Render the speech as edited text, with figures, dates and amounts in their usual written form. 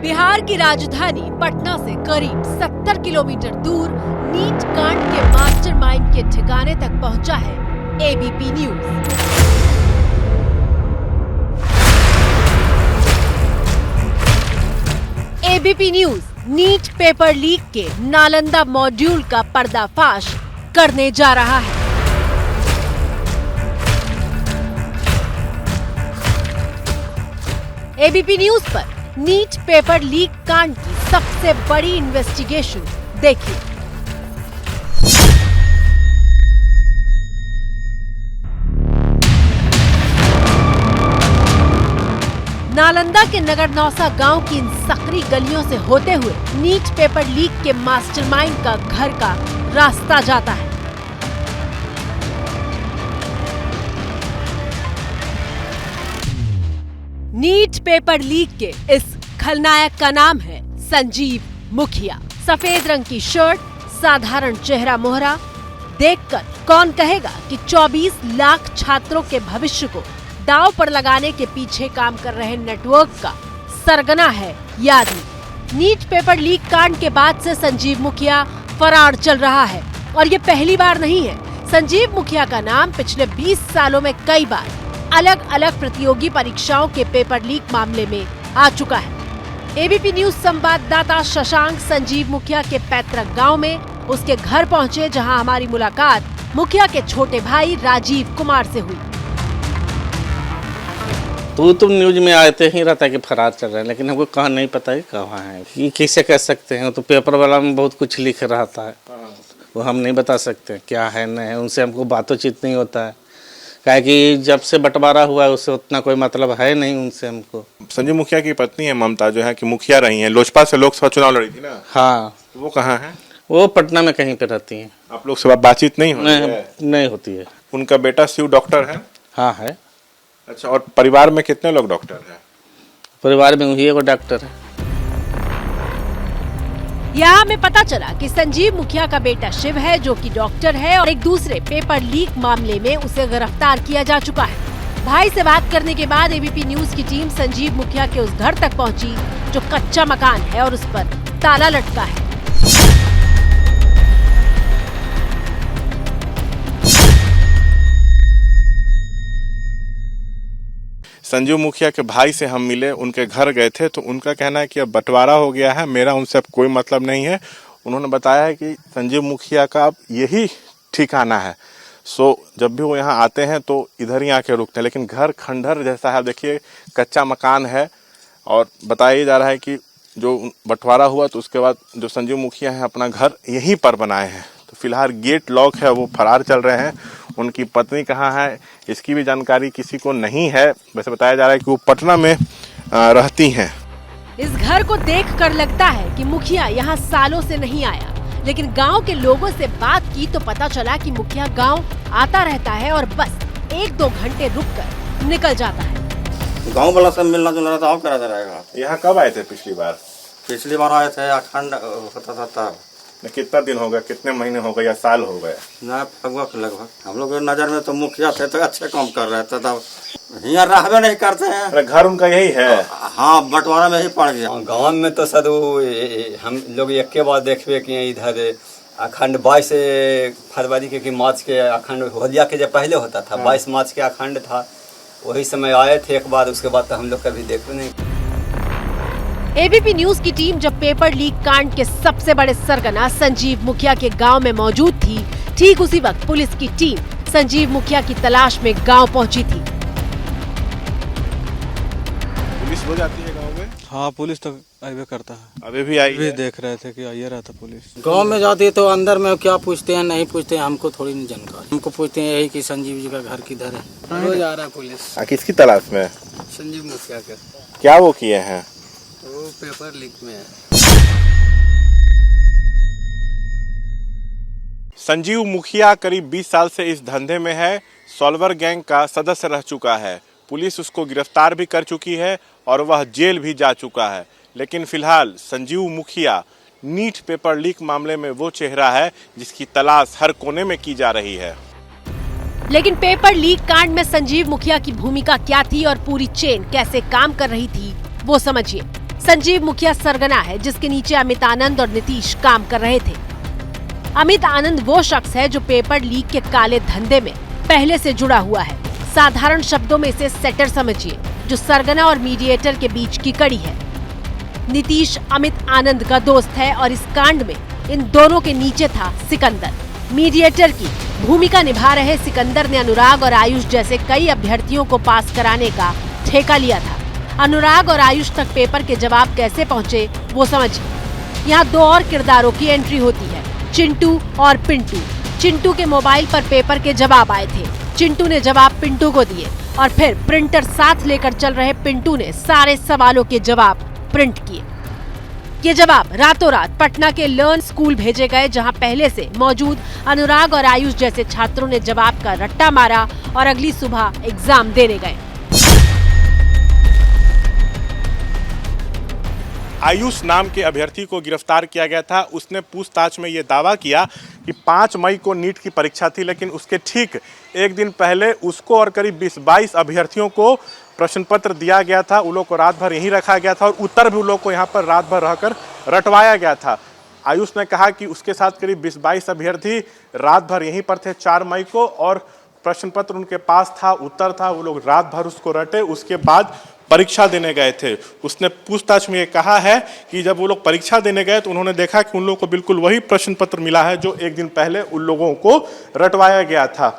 बिहार की राजधानी पटना से करीब 70 किलोमीटर दूर नीट कांड के मास्टरमाइंड के ठिकाने तक पहुंचा है ABP news. ABP news NEET paper leak के नालंदा मॉड्यूल का पर्दाफाश करने जा रहा है। एबीपी न्यूज पर नीट पेपर लीक कांड की सबसे बड़ी इन्वेस्टिगेशन देखिए। नालंदा के नगर नौसा गांव की इन सकरी गलियों से होते हुए नीट पेपर लीक के मास्टरमाइंड का घर का रास्ता जाता है। नीट पेपर लीक के इस खलनायक का नाम है संजीव मुखिया। सफेद रंग की शर्ट, साधारण चेहरा मोहरा देखकर कौन कहेगा कि 24 लाख छात्रों के भविष्य को दांव पर लगाने के पीछे काम कर रहे नेटवर्क का सरगना है ये आदमी। नीट पेपर लीक कांड के बाद से संजीव मुखिया फरार चल रहा है और ये पहली बार नहीं है। संजीव मुखिया का नाम पिछले 20 सालों में कई बार अलग अलग प्रतियोगी परीक्षाओं के पेपर लीक मामले में आ चुका है। एबीपी न्यूज संवाददाता शशांक संजीव मुखिया के पैतृक गांव में उसके घर पहुंचे, जहां हमारी मुलाकात मुखिया के छोटे भाई राजीव कुमार से हुई। तो तुम न्यूज में आते ही रहता है कि फरार चल रहे हैं, लेकिन हमको कहाँ नहीं पता है कहाँ है, ये कैसे कह सकते हैं। तो पेपर वाला में बहुत कुछ लिख रहता है, वो हम नहीं बता सकते क्या है नहीं है। उनसे हमको बातचीत नहीं होता है, क्या कि जब से बंटवारा हुआ है उससे उतना कोई मतलब है नहीं उनसे हमको। संजीव मुखिया की पत्नी है ममता, जो है कि मुखिया रही हैं, लोजपा से लोकसभा चुनाव लड़ी थी ना। हाँ, तो वो कहाँ है? वो पटना में कहीं पे रहती हैं। आप लोग से बातचीत नहीं होती है? नहीं होती है। उनका बेटा शिव डॉक्टर है? हाँ है। अच्छा, और परिवार में कितने लोग डॉक्टर हैं? परिवार में वही एगो डॉक्टर है। यहाँ हमें पता चला कि संजीव मुखिया का बेटा शिव है, जो कि डॉक्टर है, और एक दूसरे पेपर लीक मामले में उसे गिरफ्तार किया जा चुका है। भाई से बात करने के बाद एबीपी न्यूज की टीम संजीव मुखिया के उस घर तक पहुंची जो कच्चा मकान है और उस पर ताला लटका है। संजीव मुखिया के भाई से हम मिले, उनके घर गए थे, तो उनका कहना है कि अब बंटवारा हो गया है, मेरा उनसे अब कोई मतलब नहीं है। उन्होंने बताया है कि संजीव मुखिया का अब यही ठिकाना है। जब भी वो यहाँ आते हैं तो इधर ही आके रुकते हैं, लेकिन घर खंडहर जैसा है। देखिए, कच्चा मकान है और बताया जा रहा है कि जो बंटवारा हुआ तो उसके बाद जो संजीव मुखिया है अपना घर यहीं पर बनाए हैं। तो फिलहाल गेट लॉक है, वो फरार चल रहे हैं। उनकी पत्नी कहाँ है इसकी भी जानकारी किसी को नहीं है। वैसे बताया जा रहा है कि वो पटना में रहती हैं। इस घर को देखकर लगता है कि मुखिया यहाँ सालों से नहीं आया, लेकिन गांव के लोगों से बात की तो पता चला कि मुखिया गांव आता रहता है और बस 1-2 घंटे रुककर निकल जाता है। गांव वाला सब मिलना जुलना तो करा रहेगा। यहाँ कब आए थे पिछली बार? पिछली बार आए थे अखंड होता था। कितना दिन हो गया, कितने महीने हो गए या साल हो गए? ना लगभग हम लोग नजर में तो मुखिया थे तो अच्छे काम कर रहे थे, तब यहाँ रहबे नहीं करते हैं। अरे घर उनका यही है? हाँ, बंटवारा में ही पड़ गया। गाँव में तो सर हम लोग एक के बाद देखबे कि इधर अखंड 22 फरवरी के मार्च के अखंड होलिया के जब पहले होता था, 22 मार्च के अखंड था, वही समय आए थे एक बार। उसके बाद तो हम लोग कभी देखे नहीं। एबीपी न्यूज की टीम जब पेपर लीक कांड के सबसे बड़े सरगना संजीव मुखिया के गांव में मौजूद थी, ठीक उसी वक्त पुलिस की टीम संजीव मुखिया की तलाश में गांव पहुंची थी। पुलिस हो जाती है गांव में? हाँ, पुलिस तो अभी करता है। अभी भी आई अभी है? देख रहे थे कि आइए रहा था पुलिस। गांव में जाती है तो अंदर में क्या पूछते हैं नहीं पूछते हैं, हमको थोड़ी नहीं जानकारी। हमको पूछते हैं यही कि संजीव जी का घर किधर है। रोज आ रहा है पुलिस। किसकी तलाश में? संजीव मुखिया के। क्या वो किए हैं? वो पेपर लीक में है। संजीव मुखिया करीब 20 साल से इस धंधे में है। सॉल्वर गैंग का सदस्य रह चुका है। पुलिस उसको गिरफ्तार भी कर चुकी है और वह जेल भी जा चुका है। लेकिन फिलहाल संजीव मुखिया नीट पेपर लीक मामले में वो चेहरा है जिसकी तलाश हर कोने में की जा रही है। लेकिन पेपर लीक कांड में संजीव मुखिया की भूमिका क्या थी और पूरी चेन कैसे काम कर रही थी, वो समझिए। संजीव मुखिया सरगना है जिसके नीचे अमित आनंद और नीतीश काम कर रहे थे। अमित आनंद वो शख्स है जो पेपर लीक के काले धंधे में पहले से जुड़ा हुआ है। साधारण शब्दों में इसे सेटर समझिए, जो सरगना और मीडिएटर के बीच की कड़ी है। नीतीश अमित आनंद का दोस्त है और इस कांड में इन दोनों के नीचे था सिकंदर। मीडिएटर की भूमिका निभा रहे सिकंदर ने अनुराग और आयुष जैसे कई अभ्यर्थियों को पास कराने का ठेका लिया था। अनुराग और आयुष तक पेपर के जवाब कैसे पहुंचे वो समझिए। यहाँ दो और किरदारों की एंट्री होती है, चिंटू और पिंटू। चिंटू के मोबाइल पर पेपर के जवाब आए थे। चिंटू ने जवाब पिंटू को दिए और फिर प्रिंटर साथ लेकर चल रहे पिंटू ने सारे सवालों के जवाब प्रिंट किए। ये जवाब रातों रात पटना के लर्न स्कूल भेजे गए, जहां पहले से मौजूद अनुराग और आयुष जैसे छात्रों ने जवाब का रट्टा मारा और अगली सुबह एग्जाम देने गए। आयुष नाम के अभ्यर्थी को गिरफ्तार किया गया था। उसने पूछताछ में ये दावा किया कि 5 मई को नीट की परीक्षा थी, लेकिन उसके ठीक एक दिन पहले उसको और करीब 20-22 अभ्यर्थियों को प्रश्न पत्र दिया गया था। उन लोग को रात भर यहीं रखा गया था और उत्तर भी उन लोग को यहाँ पर रात भर रहकर रटवाया गया था। आयुष ने कहा कि उसके साथ करीब 20-22 अभ्यर्थी रात भर यहीं पर थे 4 मई को, और प्रश्न पत्र उनके पास था, उत्तर था, वो लोग रात भर उसको रटे, उसके बाद परीक्षा देने गए थे। उसने पूछताछ में ये कहा है कि जब वो लोग परीक्षा देने गए तो उन्होंने देखा कि उन लोगों को बिल्कुल वही प्रश्न पत्र मिला है जो एक दिन पहले उन लोगों को रटवाया गया था।